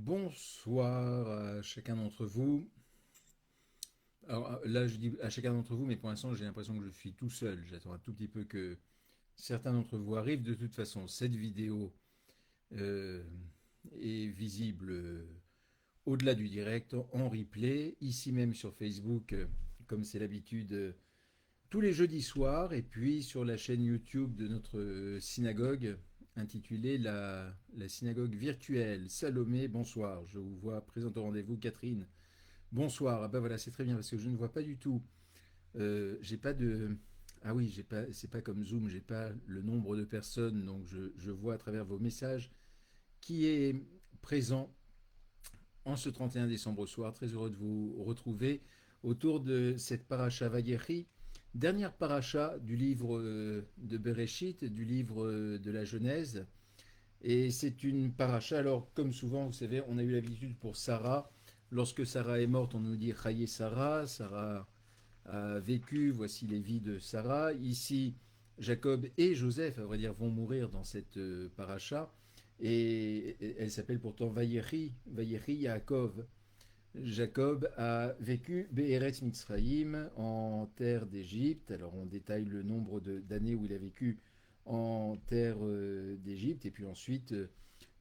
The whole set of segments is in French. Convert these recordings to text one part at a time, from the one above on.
Bonsoir à chacun d'entre vous. Alors là, je dis à chacun d'entre vous, mais pour l'instant, j'ai l'impression que je suis tout seul. J'attends un tout petit peu que certains d'entre vous arrivent. De toute façon, cette vidéo euh, est visible au-delà du direct, en replay, ici même sur Facebook, comme c'est l'habitude, tous les jeudis soirs, et puis sur la chaîne YouTube de notre synagogue, intitulée la synagogue virtuelle. Salomé, bonsoir. Je vous vois présente au rendez-vous, Catherine. Bonsoir. Ah ben voilà, c'est très bien parce que je ne vois pas du tout. J'ai pas de. Ah oui, j'ai pas. C'est pas comme Zoom. J'ai pas le nombre de personnes, donc je vois à travers vos messages qui est présent en ce 31 décembre soir. Très heureux de vous retrouver autour de cette paracha Vayechi, dernière paracha du livre de Bereshit, du livre de la Genèse. Et c'est une paracha. Alors, comme souvent, vous savez, on a eu l'habitude pour Sarah. Lorsque Sarah est morte, on nous dit Chaye Sarah. Sarah a vécu, voici les vies de Sarah. Ici, Jacob et Joseph, à vrai dire, vont mourir dans cette paracha. Et elle s'appelle pourtant Vayechi, Vayechi Yaakov. Jacob a vécu Be'eretz Mitzrayim, en terre d'Égypte. Alors on détaille le nombre d'années où il a vécu en terre d'Égypte. Et puis ensuite,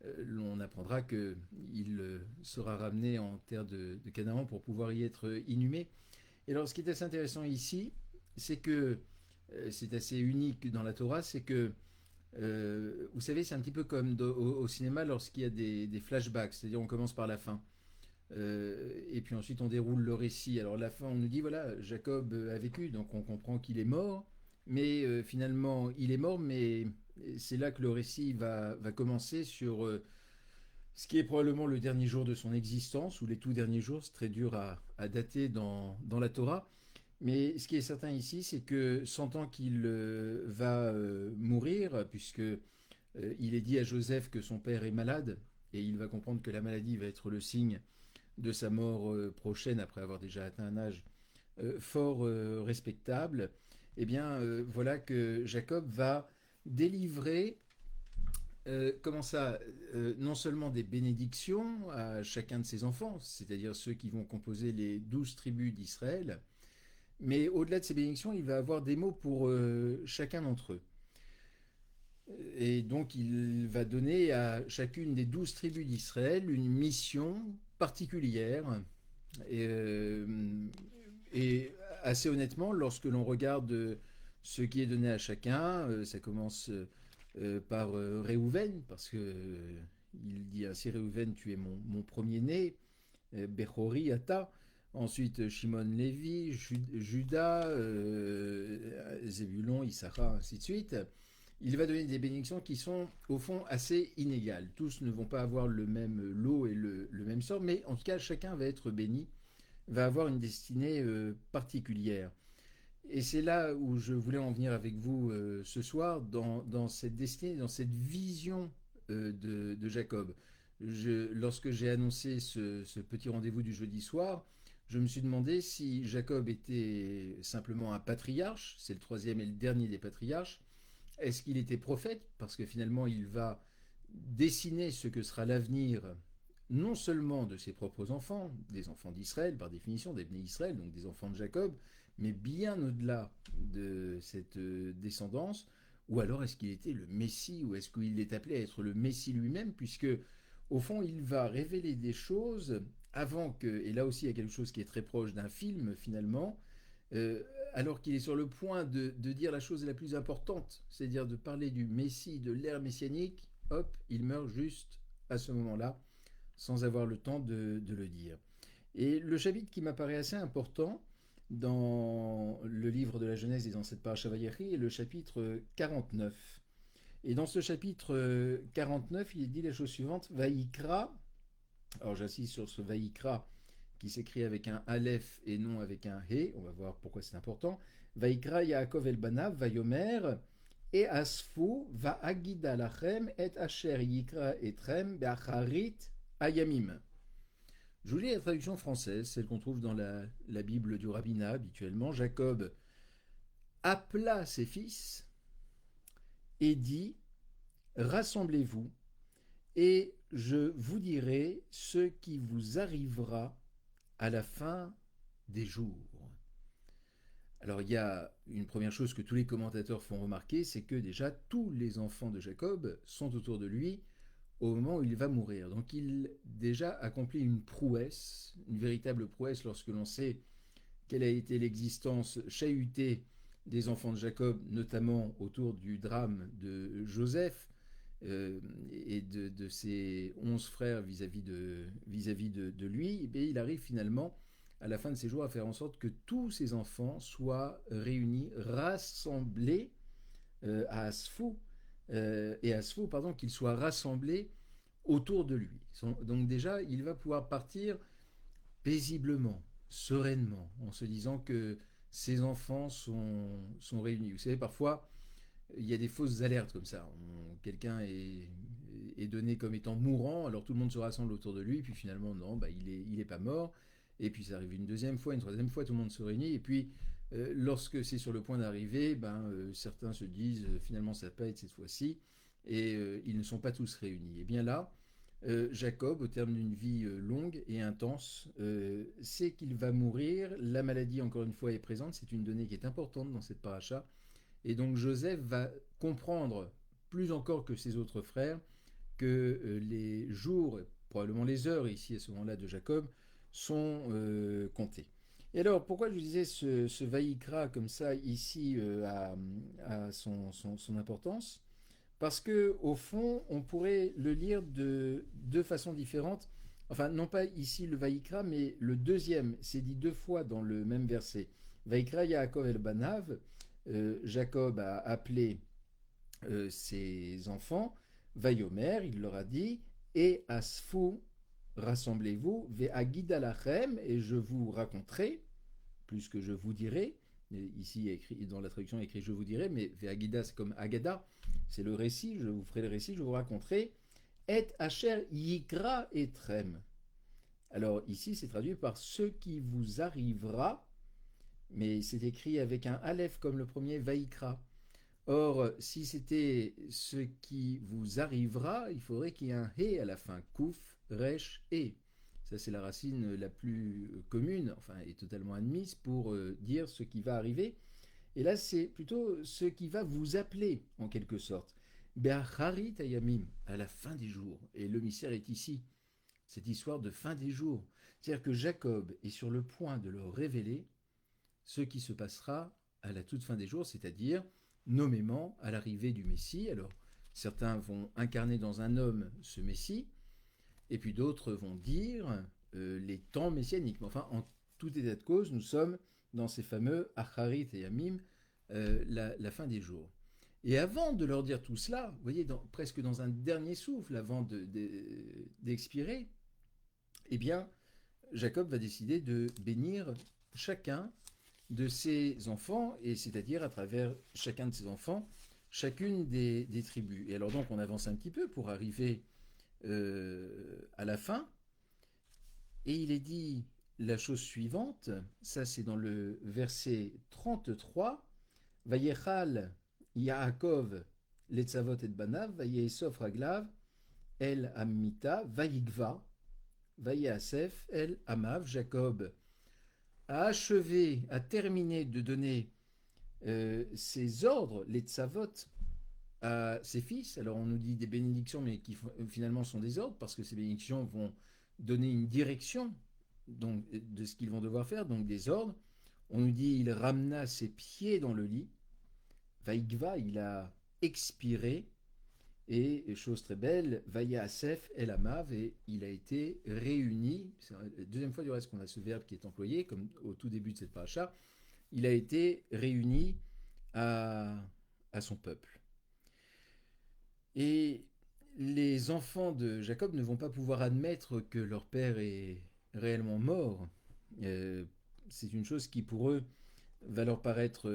on apprendra qu'il sera ramené en terre de Canaan pour pouvoir y être inhumé. Et alors, ce qui est assez intéressant ici, c'est que c'est assez unique dans la Torah, c'est que, vous savez, c'est un petit peu comme au cinéma lorsqu'il y a des flashbacks, c'est-à-dire on commence par la fin. Et puis ensuite on déroule le récit. Alors la fin, on nous dit, voilà, Jacob a vécu, donc on comprend qu'il est mort, mais finalement il est mort, mais c'est là que le récit va commencer sur ce qui est probablement le dernier jour de son existence, ou les tout derniers jours, c'est très dur à dater dans la Torah. Mais ce qui est certain ici, c'est que sentant qu'il va mourir, puisque il est dit à Joseph que son père est malade, et il va comprendre que la maladie va être le signe de sa mort prochaine, après avoir déjà atteint un âge fort respectable, eh bien voilà que Jacob va délivrer, comment ça, non seulement des bénédictions à chacun de ses enfants, c'est-à-dire ceux qui vont composer les 12 tribus d'Israël, mais au-delà de ces bénédictions, il va avoir des mots pour chacun d'entre eux. Et donc il va donner à chacune des 12 tribus d'Israël une mission particulière. Et, et assez honnêtement, lorsque l'on regarde ce qui est donné à chacun, ça commence par Réhouven, parce que il dit ainsi: Réhouven, tu es mon premier-né, Bechori, Ata. Ensuite, Shimon, Lévi, Judas, Zébulon, Issachar, ainsi de suite. Il va donner des bénédictions qui sont au fond assez inégales. Tous ne vont pas avoir le même lot et le même sort, mais en tout cas, chacun va être béni, va avoir une destinée particulière. Et c'est là où je voulais en venir avec vous ce soir, dans cette destinée, dans cette vision de Jacob. Lorsque j'ai annoncé ce petit rendez-vous du jeudi soir, je me suis demandé si Jacob était simplement un patriarche, c'est le troisième et le dernier des patriarches. Est-ce qu'il était prophète? Parce que finalement, il va dessiner ce que sera l'avenir non seulement de ses propres enfants, des enfants d'Israël par définition, des bénis Israël, donc des enfants de Jacob, mais bien au-delà de cette descendance. Ou alors est-ce qu'il était le Messie, ou est-ce qu'il est appelé à être le Messie lui-même, puisque au fond il va révéler des choses avant que, et là aussi il y a quelque chose qui est très proche d'un film finalement, euh, alors qu'il est sur le point de dire la chose la plus importante, c'est-à-dire de parler du Messie, de l'ère messianique, hop, il meurt juste à ce moment-là, sans avoir le temps de le dire. Et le chapitre qui m'apparaît assez important dans le livre de la Genèse et dans cette paracha Vayechi est le chapitre 49. Et dans ce chapitre 49, il est dit la chose suivante: Vaïkra, alors j'insiste sur ce Vaïkra qui s'écrit avec un Aleph et non avec un He, on va voir pourquoi c'est important. Vaïkra Yaakov el Banav, Vayomer, et Asfu, va Agida lachem, et Asher Yikra etrem, Beacharit Ayamim. Je vous lis la traduction française, celle qu'on trouve dans la Bible du rabbinat habituellement. Jacob appela ses fils et dit: Rassemblez-vous et je vous dirai ce qui vous arrivera à la fin des jours. Alors il y a une première chose que tous les commentateurs font remarquer, c'est que déjà tous les enfants de Jacob sont autour de lui au moment où il va mourir. Donc il déjà accomplit une prouesse, une véritable prouesse lorsque l'on sait quelle a été l'existence chahutée des enfants de Jacob, notamment autour du drame de Joseph et de ses 11 frères vis-à-vis de lui. Et il arrive finalement à la fin de ses jours à faire en sorte que tous ses enfants soient réunis, rassemblés à Asfou, qu'ils soient rassemblés autour de lui. Donc déjà, il va pouvoir partir paisiblement, sereinement, en se disant que ses enfants sont réunis. Vous savez, parfois, il y a des fausses alertes comme ça. Quelqu'un est donné comme étant mourant, alors tout le monde se rassemble autour de lui, puis finalement, non, bah, il est pas mort. Et puis ça arrive une deuxième fois, une troisième fois, tout le monde se réunit. Et puis, lorsque c'est sur le point d'arriver, certains se disent finalement ça va pas être cette fois-ci. Et ils ne sont pas tous réunis. Et bien là, Jacob, au terme d'une vie longue et intense, sait qu'il va mourir. La maladie, encore une fois, est présente. C'est une donnée qui est importante dans cette paracha. Et donc Joseph va comprendre, plus encore que ses autres frères, que les jours, probablement les heures ici à ce moment-là de Jacob, sont comptés. Et alors, pourquoi je vous disais ce Vaïkra comme ça ici a son importance? Parce que au fond, on pourrait le lire de deux façons différentes. Enfin, non pas ici le Vaïkra, mais le deuxième, c'est dit deux fois dans le même verset. Vaïkra Yaakov el Banav, Jacob a appelé ses enfants, Vayomer, il leur a dit, et Asfou, rassemblez-vous, Ve'agida lachem, et je vous raconterai, plus que je vous dirai. Ici, écrit, dans la traduction, il est écrit je vous dirai, mais Ve'agida, c'est comme Agada, c'est le récit, je vous ferai le récit, je vous raconterai. Et Asher Yikra Etrem. Alors ici, c'est traduit par ce qui vous arrivera, mais c'est écrit avec un Aleph comme le premier Vaïkra. Or, si c'était ce qui vous arrivera, il faudrait qu'il y ait un He à la fin, Kouf, Resh, E. Ça, c'est la racine la plus commune, enfin, et totalement admise pour dire ce qui va arriver. Et là, c'est plutôt ce qui va vous appeler, en quelque sorte. Be'achari tayamim, à la fin des jours. Et le mystère est ici, cette histoire de fin des jours. C'est-à-dire que Jacob est sur le point de leur révéler ce qui se passera à la toute fin des jours, c'est-à-dire nommément à l'arrivée du Messie. Alors, certains vont incarner dans un homme ce Messie, et puis d'autres vont dire les temps messianiques. Mais enfin, en tout état de cause, nous sommes dans ces fameux Acharit et Yamim, la fin des jours. Et avant de leur dire tout cela, vous voyez, presque dans un dernier souffle, avant d'expirer, eh bien, Jacob va décider de bénir chacun de ses enfants, et c'est-à-dire à travers chacun de ses enfants, chacune des tribus. Et alors donc on avance un petit peu pour arriver à la fin, et il est dit la chose suivante, ça c'est dans le verset 33, Vayechal Yaakov letzavot et banav, Vayesof raglav, el amita, Vayigva, Vayasef el amav, Jacob a achevé, a terminé de donner ses ordres, les tzavot, à ses fils. Alors on nous dit des bénédictions, mais qui finalement sont des ordres, parce que ces bénédictions vont donner une direction donc, de ce qu'ils vont devoir faire, donc des ordres. On nous dit il ramena ses pieds dans le lit. Vaïgva, il a expiré. Et chose très belle, Vaya Asef El Amav, et il a été réuni. C'est la deuxième fois du reste qu'on a ce verbe qui est employé, comme au tout début de cette paracha. Il a été réuni à son peuple. Et les enfants de Jacob ne vont pas pouvoir admettre que leur père est réellement mort. C'est une chose qui pour eux va leur paraître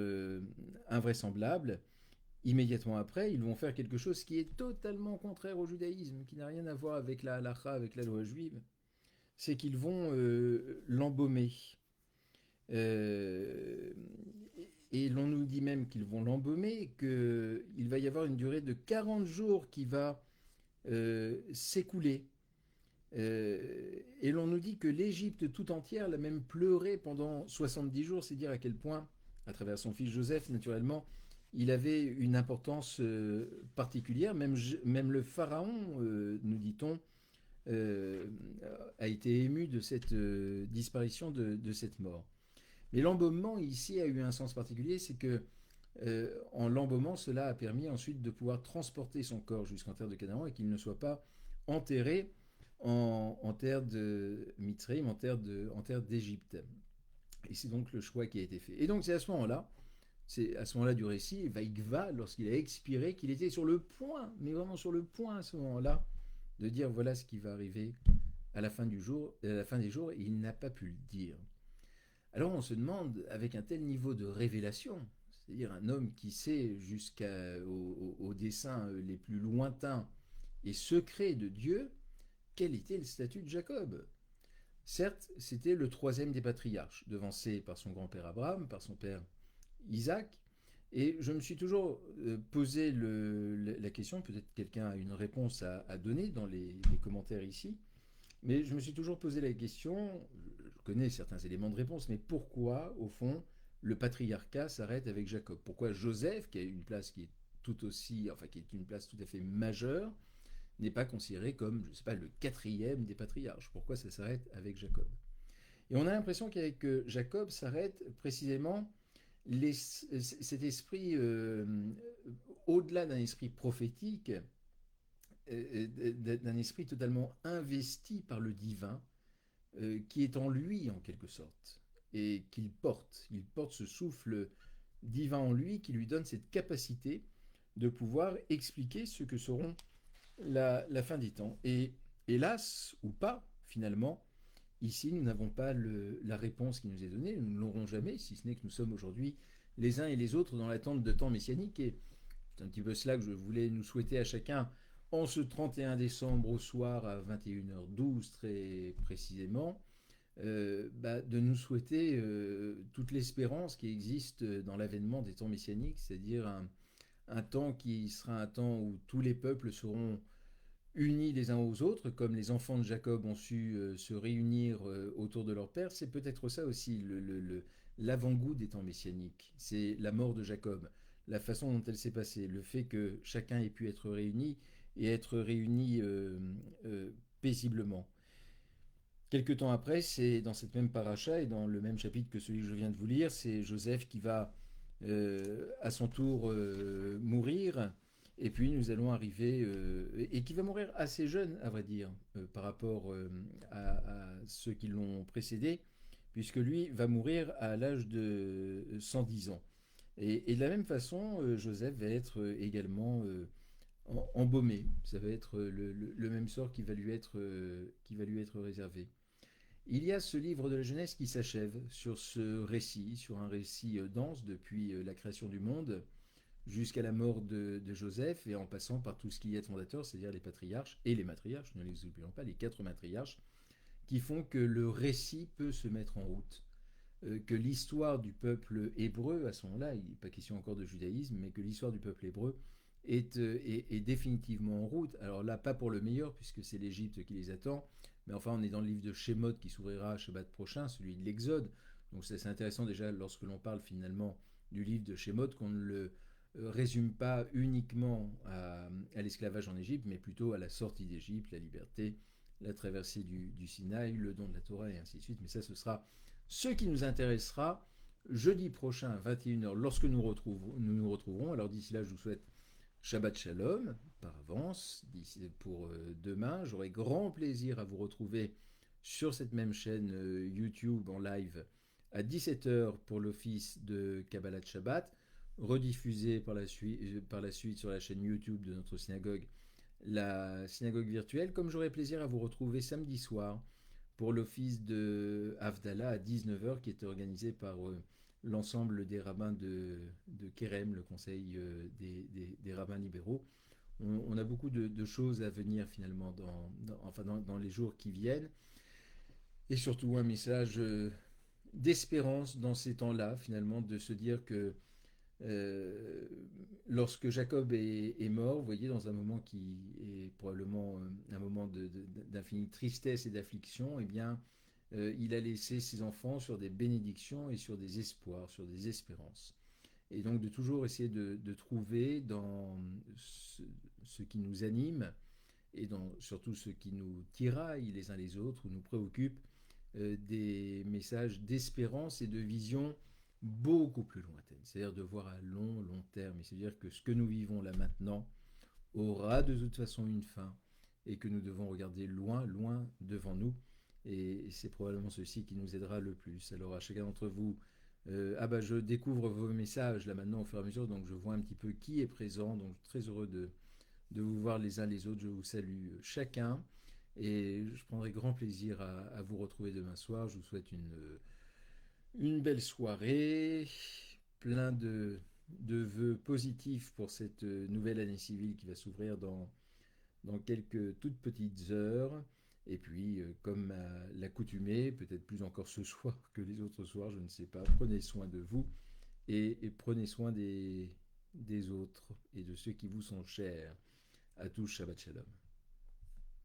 invraisemblable. Immédiatement après, ils vont faire quelque chose qui est totalement contraire au judaïsme, qui n'a rien à voir avec la halakha, avec la loi juive. C'est qu'ils vont l'embaumer. Euh, et l'on nous dit même qu'ils vont l'embaumer, qu'il va y avoir une durée de 40 jours qui va s'écouler. Et l'on nous dit que l'Égypte tout entière l'a même pleuré pendant 70 jours, c'est dire à quel point, à travers son fils Joseph, naturellement, il avait une importance particulière. Même le pharaon, nous dit-on, euh, a été ému de cette disparition, de cette mort. Mais l'embaumement ici a eu un sens particulier, c'est que en l'embaumant, cela a permis ensuite de pouvoir transporter son corps jusqu'en terre de Canaan et qu'il ne soit pas enterré en terre de Mitzrayim, en terre d'Égypte. Et c'est donc le choix qui a été fait. Et donc c'est à ce moment-là du récit, Vaïkva, lorsqu'il a expiré, qu'il était sur le point, mais vraiment sur le point à ce moment-là, de dire voilà ce qui va arriver à la fin du jour, à la fin des jours, et il n'a pas pu le dire. Alors on se demande, avec un tel niveau de révélation, c'est-à-dire un homme qui sait jusqu'aux desseins les plus lointains et secrets de Dieu, quel était le statut de Jacob. Certes, c'était le troisième des patriarches, devancé par son grand-père Abraham, par son père Isaac, et je me suis toujours posé la question, peut-être quelqu'un a une réponse à donner dans les commentaires ici, mais je me suis toujours posé la question, je connais certains éléments de réponse, mais pourquoi, au fond, le patriarcat s'arrête avec Jacob? Pourquoi Joseph, qui a une place qui est tout aussi, enfin qui est une place tout à fait majeure, n'est pas considéré comme, je ne sais pas, le quatrième des patriarches? Pourquoi ça s'arrête avec Jacob? Et on a l'impression qu'avec Jacob s'arrête précisément cet esprit, au-delà d'un esprit prophétique, d'un esprit totalement investi par le divin, qui est en lui en quelque sorte, et qu'il porte. Il porte ce souffle divin en lui qui lui donne cette capacité de pouvoir expliquer ce que seront la fin des temps. Et hélas, ou pas, finalement, ici, nous n'avons pas la réponse qui nous est donnée, nous ne l'aurons jamais, si ce n'est que nous sommes aujourd'hui les uns et les autres dans l'attente de temps messianique. Et c'est un petit peu cela que je voulais nous souhaiter à chacun en ce 31 décembre au soir à 21h12 très précisément, de nous souhaiter toute l'espérance qui existe dans l'avènement des temps messianiques, c'est-à-dire un temps qui sera un temps où tous les peuples seront unis les uns aux autres, comme les enfants de Jacob ont su se réunir autour de leur père. C'est peut-être ça aussi l'avant-goût des temps messianiques. C'est la mort de Jacob, la façon dont elle s'est passée, le fait que chacun ait pu être réuni et être réuni paisiblement. Quelque temps après, c'est dans cette même paracha et dans le même chapitre que celui que je viens de vous lire, c'est Joseph qui va à son tour mourir. Et puis nous allons arriver, et qui va mourir assez jeune, à vrai dire, par rapport à ceux qui l'ont précédé, puisque lui va mourir à l'âge de 110 ans. Et de la même façon, Joseph va être également embaumé. Ça va être le même sort qui va lui être réservé. Il y a ce livre de la Genèse qui s'achève sur ce récit, sur un récit dense depuis la création du monde jusqu'à la mort de Joseph et en passant par tout ce qu'il y a de fondateur, c'est-à-dire les patriarches et les matriarches, ne les oublions pas, les 4 matriarches, qui font que le récit peut se mettre en route. Que l'histoire du peuple hébreu, à ce moment-là, il n'est pas question encore de judaïsme, mais que l'histoire du peuple hébreu est définitivement en route. Alors là, pas pour le meilleur, puisque c'est l'Égypte qui les attend, mais enfin, on est dans le livre de Shemot qui s'ouvrira Shabbat prochain, celui de l'Exode. Donc c'est intéressant déjà lorsque l'on parle finalement du livre de Shemot, qu'on ne le résume pas uniquement à l'esclavage en Égypte, mais plutôt à la sortie d'Égypte, la liberté, la traversée du Sinaï, le don de la Torah et ainsi de suite. Mais ça, ce sera ce qui nous intéressera jeudi prochain à 21h lorsque nous nous retrouverons. Alors d'ici là, je vous souhaite Shabbat Shalom par avance. Pour demain, j'aurai grand plaisir à vous retrouver sur cette même chaîne YouTube en live à 17h pour l'office de Kabbalat Shabbat, rediffusé par la suite sur la chaîne YouTube de notre synagogue, la synagogue virtuelle, comme j'aurai plaisir à vous retrouver samedi soir pour l'office de Havdalah à 19h qui est organisé par l'ensemble des rabbins de Kérem, le conseil des rabbins libéraux. On a beaucoup de choses à venir finalement dans les jours qui viennent. Et surtout un message d'espérance dans ces temps-là, finalement, de se dire que Euh, Lorsque Jacob est mort, vous voyez, dans un moment qui est probablement un moment d'infinie tristesse et d'affliction, eh bien, il a laissé ses enfants sur des bénédictions et sur des espoirs, sur des espérances. Et donc de toujours essayer de trouver dans ce qui nous anime et dans surtout ce qui nous tiraille les uns les autres ou nous préoccupe, des messages d'espérance et de vision beaucoup plus lointaine, c'est-à-dire de voir à long terme, c'est-à-dire que ce que nous vivons là maintenant aura de toute façon une fin et que nous devons regarder loin devant nous. Et c'est probablement ceci qui nous aidera le plus. Alors à chacun d'entre vous, ah bah je découvre vos messages là maintenant au fur et à mesure, donc je vois un petit peu qui est présent, donc très heureux de vous voir les uns les autres. Je vous salue chacun et je prendrai grand plaisir à vous retrouver demain soir. Je vous souhaite une belle soirée, plein de vœux positifs pour cette nouvelle année civile qui va s'ouvrir dans quelques toutes petites heures. Et puis, comme à l'accoutumée, peut-être plus encore ce soir que les autres soirs, je ne sais pas, prenez soin de vous et prenez soin des autres et de ceux qui vous sont chers. À tous, Shabbat Shalom.